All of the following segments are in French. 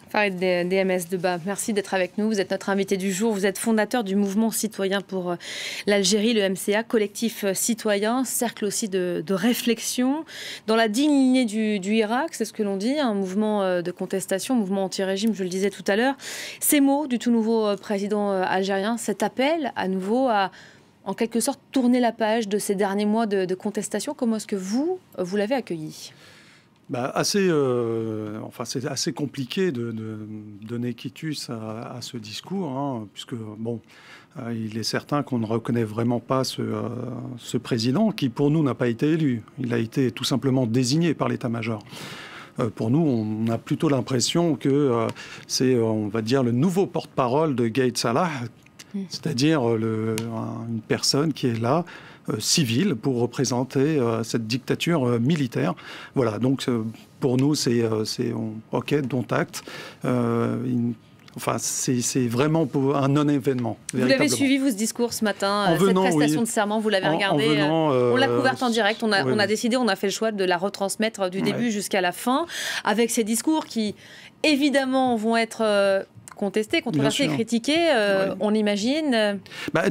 Farid DMS Deba, merci d'être avec nous. Vous êtes notre invité du jour. Vous êtes fondateur du mouvement citoyen pour l'Algérie, le MCA, collectif citoyen, cercle aussi de réflexion. Dans la digne lignée du Irak, c'est ce que l'on dit, un mouvement de contestation, mouvement anti-régime, je le disais tout à l'heure. Ces mots du tout nouveau président algérien, cet appel à nouveau à, en quelque sorte, tourner la page de ces derniers mois de contestation, comment est-ce que vous l'avez accueilli ? C'est assez compliqué de donner quitus à ce discours, hein, puisque, bon, il est certain qu'on ne reconnaît vraiment pas ce président qui, pour nous, n'a pas été élu. Il a été tout simplement désigné par l'état-major. Pour nous, on a plutôt l'impression que c'est, on va dire, le nouveau porte-parole de Gaïd Salah, c'est-à-dire une personne qui est là, civile, pour représenter cette dictature militaire. Voilà, donc pour nous, c'est OK, dont acte. C'est vraiment un non-événement. Vous l'avez suivi, vous, ce discours ce matin, cette prestation de serment, vous l'avez regardé, on l'a couverte en direct, on a décidé, on a fait le choix de la retransmettre du début jusqu'à la fin, avec ces discours qui, évidemment, vont être contestés, controversés, critiqués, on imagine.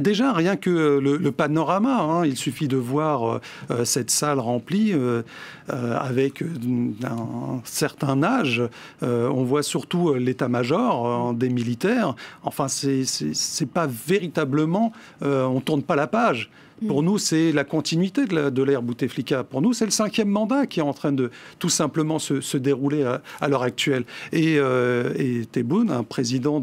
Déjà, rien que le panorama, hein, il suffit de voir cette salle remplie avec un certain âge. On voit surtout l'état-major des militaires. Enfin, c'est pas véritablement... on tourne pas la page. Pour nous, c'est la continuité de l'ère Bouteflika. Pour nous, c'est le 5e mandat qui est en train de tout simplement se dérouler à l'heure actuelle. Et Tebboune, un président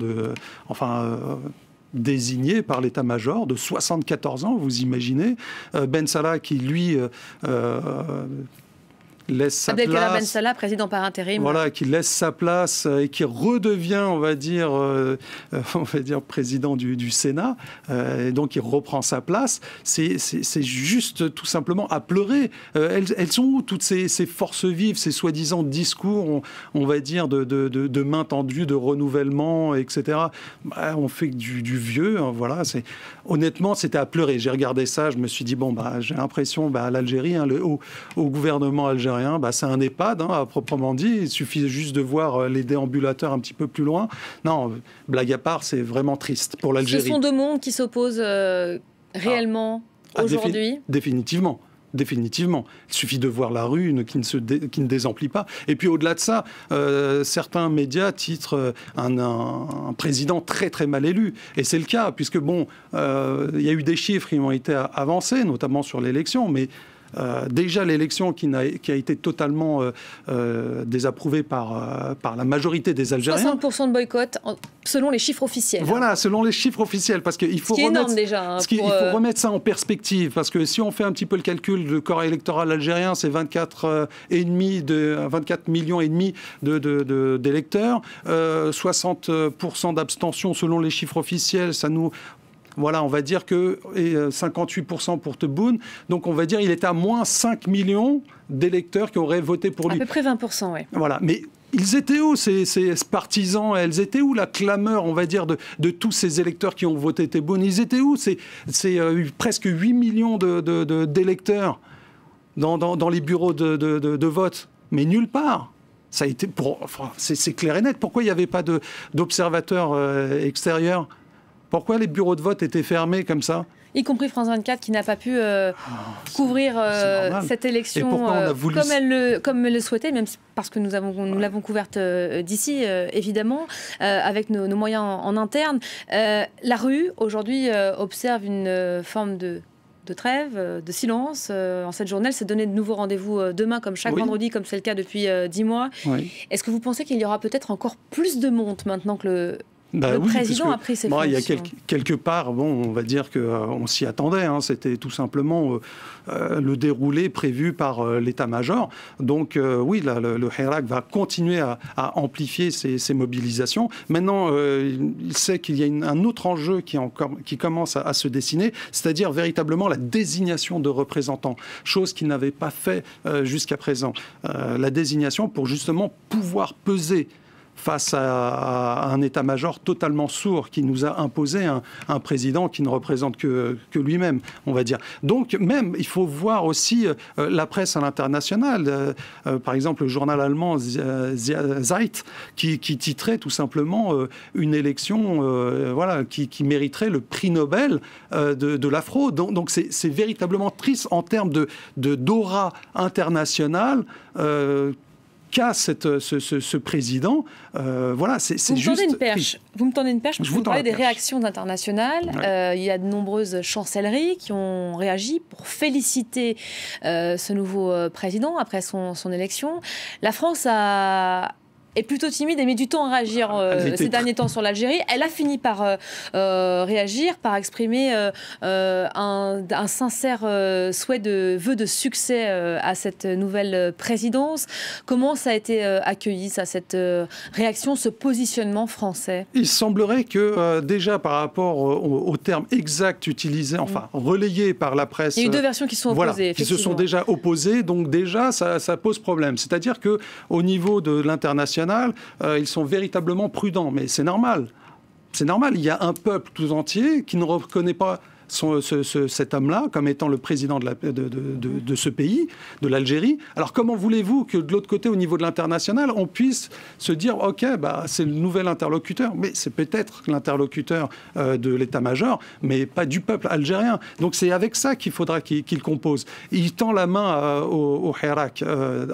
désigné par l'état-major de 74 ans, vous imaginez. Ben Salah qui, lui... laisse sa Abdelkader place, Ben Salah, président par intérim. Voilà, qui laisse sa place et qui redevient, on va dire président du Sénat, et donc il reprend sa place. C'est juste tout simplement à pleurer. Elles sont où toutes ces forces vives, ces soi-disant discours, on va dire de main tendue, de renouvellement, etc. On fait du vieux, hein, voilà. Honnêtement, c'était à pleurer. J'ai regardé ça, je me suis dit j'ai l'impression l'Algérie, hein, au gouvernement algérien. C'est un EHPAD, hein, à proprement dit. Il suffit juste de voir les déambulateurs un petit peu plus loin. Non, blague à part, c'est vraiment triste pour l'Algérie. Ce sont deux mondes qui s'opposent réellement aujourd'hui. Définitivement. Définitivement. Il suffit de voir la rue qui ne désemplit pas. Et puis au-delà de ça, certains médias titrent un président très très mal élu. Et c'est le cas, puisque il y a eu des chiffres qui ont été avancés, notamment sur l'élection, mais déjà l'élection qui a été totalement désapprouvée par la majorité des Algériens. 60% de boycott selon les chiffres officiels. Voilà, selon les chiffres officiels, parce qu'il faut faut remettre ça en perspective, parce que si on fait un petit peu le calcul du corps électoral algérien, c'est 24 millions et demi d'électeurs, 60% d'abstention selon les chiffres officiels, ça nous... Voilà, on va dire que 58% pour Tebboune. Donc, on va dire qu'il est à moins 5 millions d'électeurs qui auraient voté pour lui. À peu près 20%, oui. Voilà, mais ils étaient où, ces partisans? Elles étaient où, la clameur, on va dire, de tous ces électeurs qui ont voté Tebboune? Ils étaient où? C'est presque 8 millions d'électeurs dans les bureaux de vote. Mais nulle part. Ça a été c'est clair et net. Pourquoi il n'y avait pas d'observateurs extérieurs? Pourquoi les bureaux de vote étaient fermés comme ça? Y compris France 24 qui n'a pas pu couvrir cette élection comme elle le souhaitait, même parce que nous l'avons couverte d'ici, évidemment, avec nos moyens en interne. La rue, aujourd'hui, observe une forme de trêve, de silence. En cette journée, elle s'est donné de nouveaux rendez-vous demain, comme chaque vendredi, comme c'est le cas depuis 10 mois. Oui. Est-ce que vous pensez qu'il y aura peut-être encore plus de monde maintenant que le président a pris ses fonctions? Il y a quelque part, on va dire qu'on s'y attendait. Hein, c'était tout simplement le déroulé prévu par l'état-major. Donc oui, le Hirak va continuer à amplifier ses mobilisations. Maintenant, il sait qu'il y a un autre enjeu qui commence à se dessiner, c'est-à-dire véritablement la désignation de représentants, chose qu'il n'avait pas fait jusqu'à présent. La désignation pour justement pouvoir peser face à un état-major totalement sourd qui nous a imposé un président qui ne représente que lui-même, on va dire. Donc même, il faut voir aussi la presse à l'international. Par exemple, le journal allemand Zeit qui titrait tout simplement une élection voilà, qui mériterait le prix Nobel de la fraude. Donc c'est véritablement triste en termes d'aura internationale qu'a ce président. Voilà, c'est juste... Vous me tendez une perche, vous parlez des réactions internationales. Ouais. Il y a de nombreuses chancelleries qui ont réagi pour féliciter ce nouveau président après son élection. La France est plutôt timide et met du temps à réagir ces derniers temps sur l'Algérie. Elle a fini par réagir, par exprimer un sincère souhait de vœu de succès à cette nouvelle présidence. Comment ça a été accueilli, ça, cette réaction, ce positionnement français? Il semblerait que déjà par rapport au terme exact utilisé, enfin relayé par la presse... Il y a eu deux versions qui sont opposées, voilà, qui se sont déjà opposées, donc déjà ça pose problème. C'est-à-dire qu'au niveau de l'international, ils sont véritablement prudents, mais c'est normal. C'est normal, il y a un peuple tout entier qui ne reconnaît pas cet homme-là comme étant le président de ce pays, de l'Algérie. Alors comment voulez-vous que de l'autre côté, au niveau de l'international, on puisse se dire « Ok, bah, c'est le nouvel interlocuteur », mais c'est peut-être l'interlocuteur de l'état-major, mais pas du peuple algérien. Donc c'est avec ça qu'il faudra qu'il compose. Il tend la main au Hirak.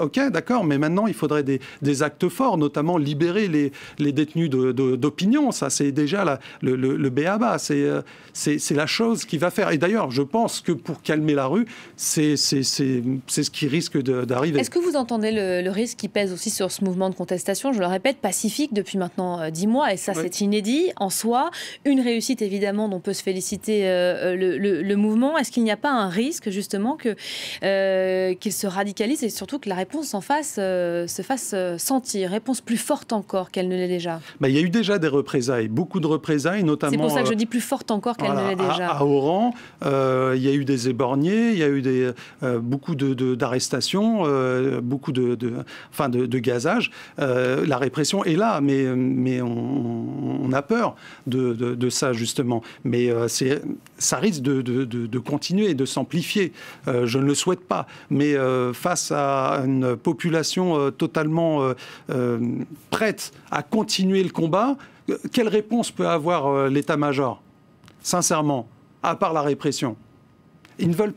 Ok, d'accord, mais maintenant il faudrait des actes forts, notamment libérer les détenus d'opinion. Ça, c'est déjà le b.a.-ba. C'est la chose qui va faire. Et d'ailleurs, je pense que pour calmer la rue, c'est ce qui risque d'arriver. Est-ce que vous entendez le risque qui pèse aussi sur ce mouvement de contestation, je le répète, pacifique depuis maintenant 10 mois, et ça c'est inédit en soi, une réussite évidemment dont peut se féliciter le mouvement. Est-ce qu'il n'y a pas un risque justement qu'il se radicalise et surtout que la réponse en face se fasse sentir, réponse plus forte encore qu'elle ne l'est déjà? Il y a eu déjà des représailles, beaucoup de représailles, notamment... C'est pour ça que je dis plus forte encore qu'elle ne l'est déjà. À Oran, il y a eu des éborgnés, il y a eu beaucoup d'arrestations, beaucoup de gazage. La répression est là, mais on a peur de ça, justement. Mais ça risque de continuer et de s'amplifier. Je ne le souhaite pas. Mais face à une population totalement prête à continuer le combat, quelle réponse peut avoir l'état-major ? Sincèrement, à part la répression. Ils ne veulent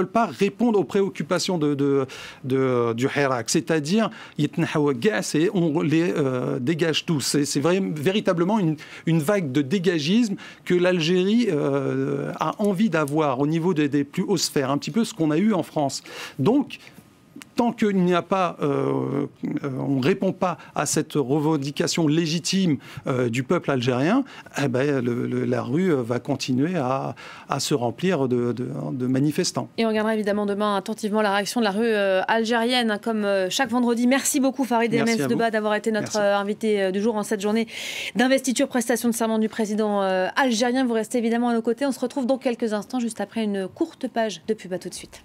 pas répondre aux préoccupations du Hirak, c'est-à-dire on les dégage tous. C'est véritablement une vague de dégagisme que l'Algérie a envie d'avoir au niveau des plus hautes sphères, un petit peu ce qu'on a eu en France. Donc, tant qu'il n'y a pas, on ne répond pas à cette revendication légitime du peuple algérien, la rue va continuer à se remplir de manifestants. Et on regardera évidemment demain attentivement la réaction de la rue algérienne, comme chaque vendredi. Merci beaucoup Farid Emmez Debba d'avoir été notre invité du jour en cette journée d'investiture, prestation de serment du président algérien. Vous restez évidemment à nos côtés. On se retrouve dans quelques instants, juste après une courte page de pub. À tout de suite.